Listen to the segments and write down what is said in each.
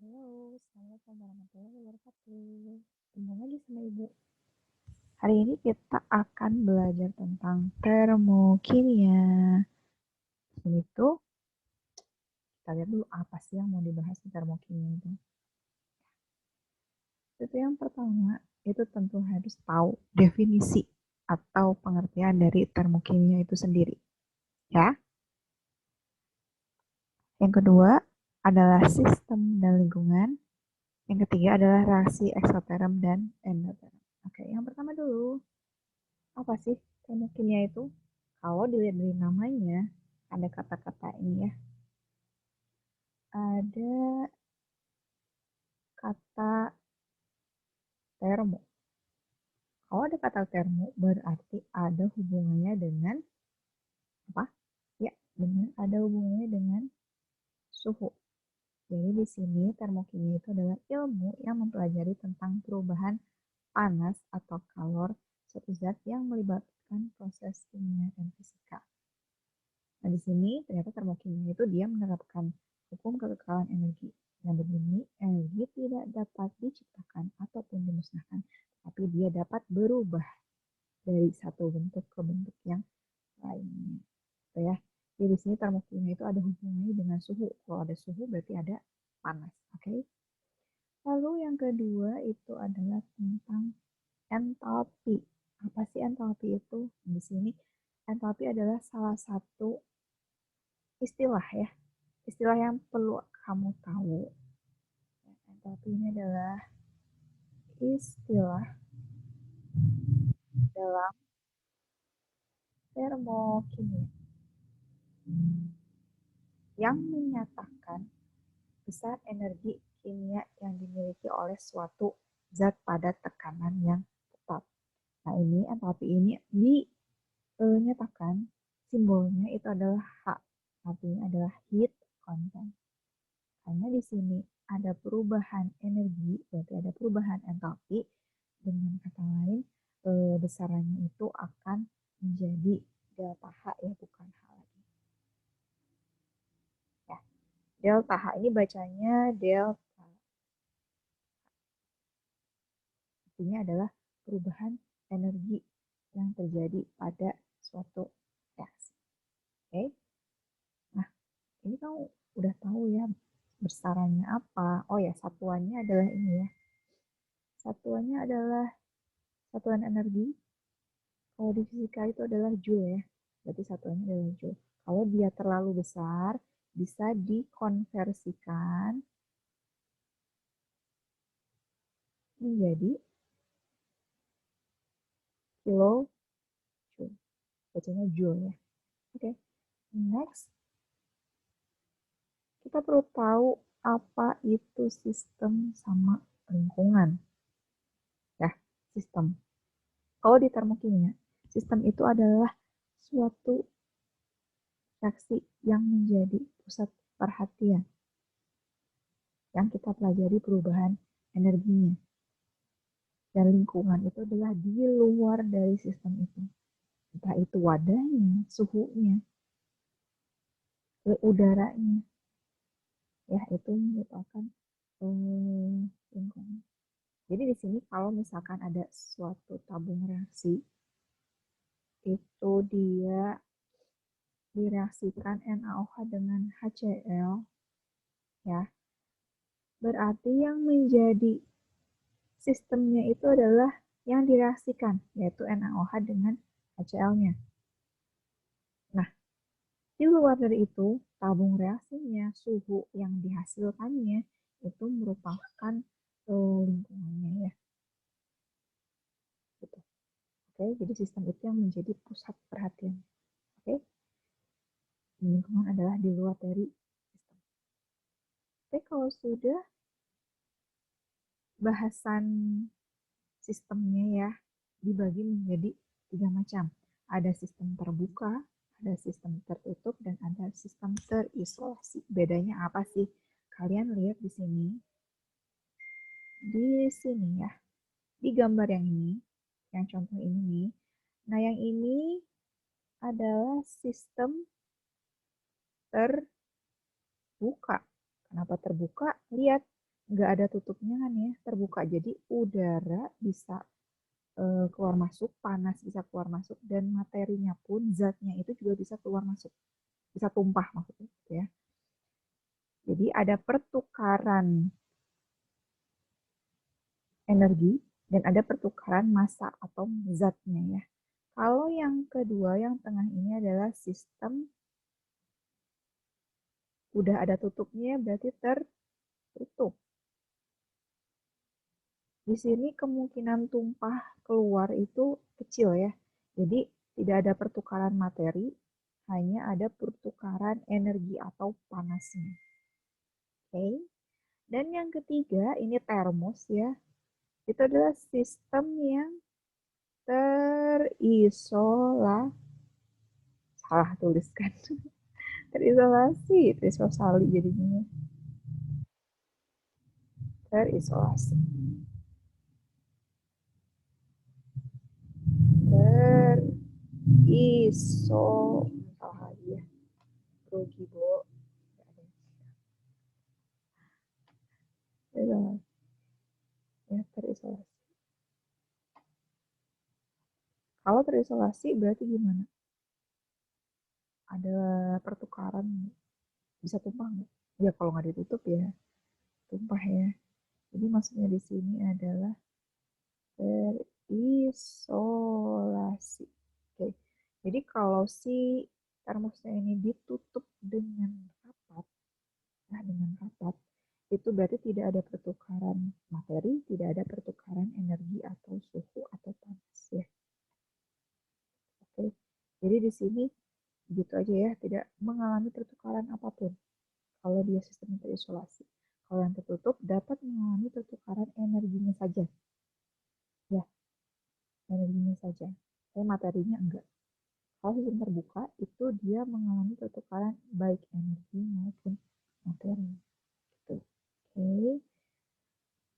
Halo, Assalamualaikum warahmatullahi wabarakatuh. Ketemu lagi sama Ibu. Hari ini kita akan belajar tentang termokimia. Ini tuh, kita lihat dulu apa sih yang mau dibahas di termokimia itu. Itu yang pertama, itu tentu harus tahu definisi atau pengertian dari termokimia itu sendiri. Ya. Yang kedua adalah sistem dan lingkungan. Yang ketiga adalah reaksi eksoterm dan endoterm. Oke, yang pertama dulu. Apa sih termokimia itu? Kalau dilihat dari namanya, ada kata-kata ini ya. Ada kata termo. Kalau ada kata termo, berarti ada hubungannya dengan apa? Ya, dengan ada hubungannya dengan suhu. Jadi di sini termokimia itu adalah ilmu yang mempelajari tentang perubahan panas atau kalor suatu zat yang melibatkan proses kimia dan fisika. Nah, di sini ternyata termokimia itu dia menerapkan hukum kekekalan energi. Yang berbunyi, energi tidak dapat diciptakan ataupun dimusnahkan, tapi dia dapat berubah dari satu bentuk ke bentuk yang lainnya. Gitu ya. Jadi di sini termokimia itu ada hubungannya dengan suhu. Kalau ada suhu berarti ada panas. Oke. Lalu yang kedua itu adalah tentang entalpi. Apa sih entalpi itu? Di sini entalpi adalah salah satu istilah ya, istilah yang perlu kamu tahu. Entalpi ini adalah istilah dalam termokimia yang menyatakan besar energi kimia yang dimiliki oleh suatu zat pada tekanan yang tetap. Nah, ini entalpi ini dinyatakan simbolnya itu adalah H. Artinya adalah heat content. Karena di sini ada perubahan energi, berarti ada perubahan entalpi. Dengan kata lain, besarannya itu akan menjadi delta H ya, bukan H lagi. Ya, delta H ini bacanya delta. Artinya adalah perubahan energi yang terjadi pada suatu reaksi. Oke. Nah, ini kamu udah tahu ya besarannya apa. Oh ya, satuannya adalah ini ya. Satuannya adalah satuan energi. Kalau di fisika itu adalah joule ya. Berarti satuannya adalah joule. Kalau dia terlalu besar, bisa dikonversikan menjadi kilojoule. Bacanya joule ya. Oke. Next, kita perlu tahu apa itu sistem sama lingkungan. Ya, sistem. Kalau di termokimia, sistem itu adalah suatu reaksi yang menjadi pusat perhatian. Yang kita pelajari perubahan energinya. Dan lingkungan itu adalah di luar dari sistem itu. Entah itu wadahnya, suhunya, udaranya. Ya, itu merupakan lingkungan. Jadi di sini kalau misalkan ada suatu tabung reaksi, itu dia direaksikan NaOH dengan HCl, ya, berarti yang menjadi sistemnya itu adalah yang direaksikan, yaitu NaOH dengan HCl-nya. Nah, di luar dari itu, tabung reaksinya, suhu yang dihasilkannya, itu merupakan lingkungannya ya. Gitu. Oke, jadi sistem itu yang menjadi pusat perhatian. Oke, lingkungan adalah di luar dari sistem. Oke, kalau sudah bahasan sistemnya ya, dibagi menjadi 3 macam. Ada sistem terbuka, ada sistem tertutup, dan ada sistem terisolasi. Bedanya apa sih? Kalian lihat di sini. Di sini ya, di gambar yang ini, yang contoh ini nih. Nah, yang ini adalah sistem terbuka. Kenapa terbuka? Lihat, nggak ada tutupnya kan ya, terbuka. Jadi udara bisa keluar masuk, panas bisa keluar masuk, dan materinya pun, zatnya itu juga bisa keluar masuk. Bisa tumpah maksudnya ya. Jadi ada pertukaran energi dan ada pertukaran massa atau zatnya ya. Kalau yang kedua, yang tengah ini adalah sistem udah ada tutupnya, berarti tertutup. Di sini kemungkinan tumpah keluar itu kecil ya. Jadi tidak ada pertukaran materi, hanya ada pertukaran energi atau panasnya. Oke. Dan yang ketiga, ini termos ya. Itu adalah sistem yang terisolasi. Salah tuliskan. Terisolasi, terisolasi jadinya. Terisolasi. Teriso. Salah lagi ya. Rugi, Bo. Ya, terisolasi. Kalau terisolasi berarti gimana? Ada pertukaran, bisa tumpah nggak? Ya kalau nggak ditutup ya tumpah ya. Jadi maksudnya di sini adalah terisolasi. Oke. Jadi kalau si termosnya ini ditutup dengan rapat, nah dengan rapat, itu berarti tidak ada pertukaran materi, tidak ada pertukaran energi atau suhu atau panas ya. Oke. Jadi di sini gitu aja ya, tidak mengalami pertukaran apapun kalau dia sistem terisolasi. Kalau yang tertutup dapat mengalami pertukaran energinya saja. Ya, energinya saja. Tapi materinya enggak. Kalau sistem terbuka itu dia mengalami pertukaran baik energi maupun materi. Gitu. Oke.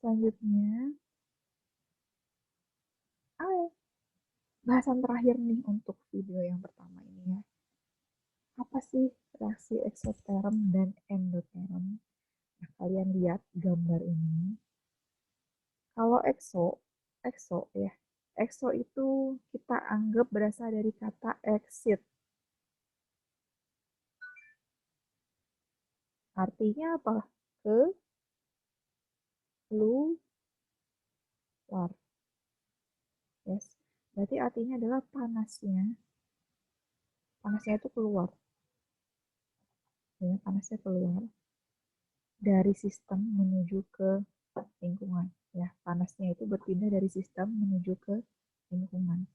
Selanjutnya, bahasan terakhir nih untuk video yang pertama ini ya. Apa sih reaksi eksoterm dan endoterm? Nah, kalian lihat gambar ini. Kalau exo ya. Exo itu kita anggap berasal dari kata exit. Artinya apa? Keluar. Yes. Berarti artinya adalah panasnya. Panasnya itu keluar. Ya, panasnya keluar dari sistem menuju ke lingkungan. Ya, panasnya itu berpindah dari sistem menuju ke lingkungan.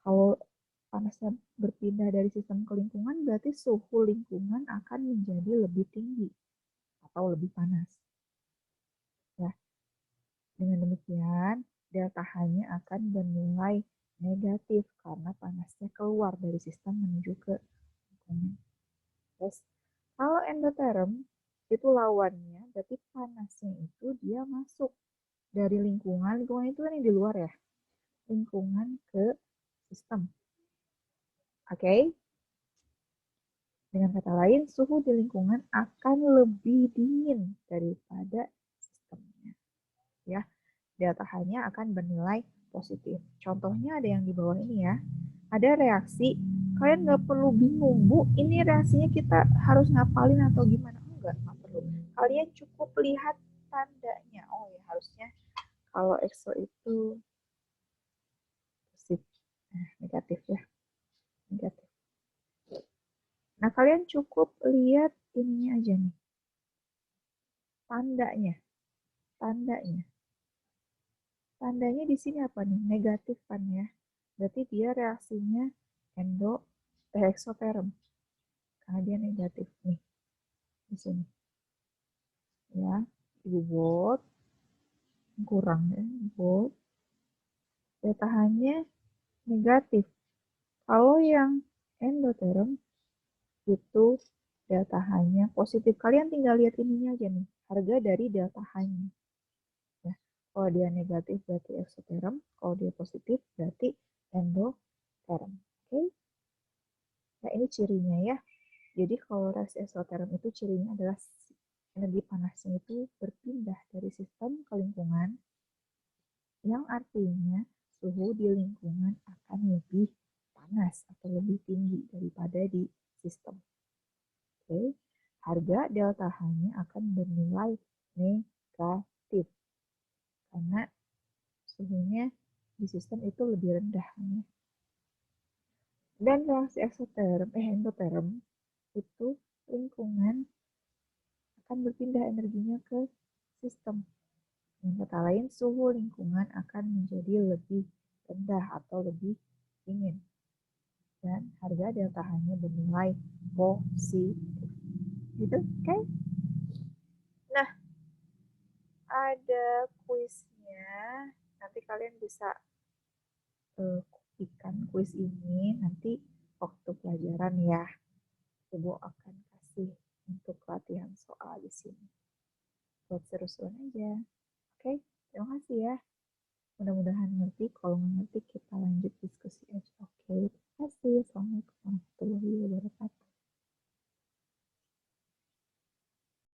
Kalau panasnya berpindah dari sistem ke lingkungan, berarti suhu lingkungan akan menjadi lebih tinggi atau lebih panas. Ya, dengan demikian, delta H-nya akan bernilai negatif karena panasnya keluar dari sistem menuju ke lingkungan. Terus, kalau endoterm itu lawannya, berarti panasnya itu dia masuk dari lingkungan. Lingkungan itu kan yang di luar ya. Lingkungan ke sistem. Oke? Okay? Dengan kata lain, suhu di lingkungan akan lebih dingin daripada sistemnya. Ya, delta H-nya akan bernilai positif. Contohnya ada yang di bawah ini ya. Ada reaksi, kalian nggak perlu bingung, Bu, ini reaksinya kita harus ngapalin atau gimana? Nggak perlu. Kalian cukup lihat tandanya. Oh ya, harusnya kalau EXO itu positif, negatif ya, negatif. Nah, kalian cukup lihat ininya aja nih, tandanya, tandanya. Tandanya di sini apa nih? Negatif kan ya. Berarti dia reaksinya eksoterm. Karena dia negatif nih di sini. Ya, Ibu Bot kurang ya, Bot. Daya tahannya negatif. Kalau yang endoterm itu daya tahannya positif. Kalian tinggal lihat ininya aja nih, harga dari delta H-nya. Ya. Kalau dia negatif berarti eksoterm, kalau dia positif berarti endoterm. Oke? Nah, ini cirinya ya. Jadi kalau reaksi eksoterm itu cirinya adalah energi panasnya itu berpindah dari sistem ke lingkungan, yang artinya suhu di lingkungan akan lebih panas atau lebih tinggi daripada di sistem. Oke, harga delta H-nya akan bernilai negatif karena suhunya di sistem itu lebih rendah. Dan reaksi endoterm itu lingkungan akan berpindah energinya ke sistem. Dengan kata lain, suhu lingkungan akan menjadi lebih rendah atau lebih dingin. Dan harga delta H-nya bernilai positif. Gitu, oke? Okay? Nah, ada kuisnya. Nanti kalian bisa kopikan kuis ini nanti waktu pelajaran ya. Ibu akan kasih untuk latihan soal di sini. Buat seru-seruan aja. Oke, terima kasih ya. Mudah-mudahan ngerti. Kalau nggak ngerti, kita lanjut diskusi aja. Oke, terima kasih. Assalamualaikum warahmatullahi wabarakatuh.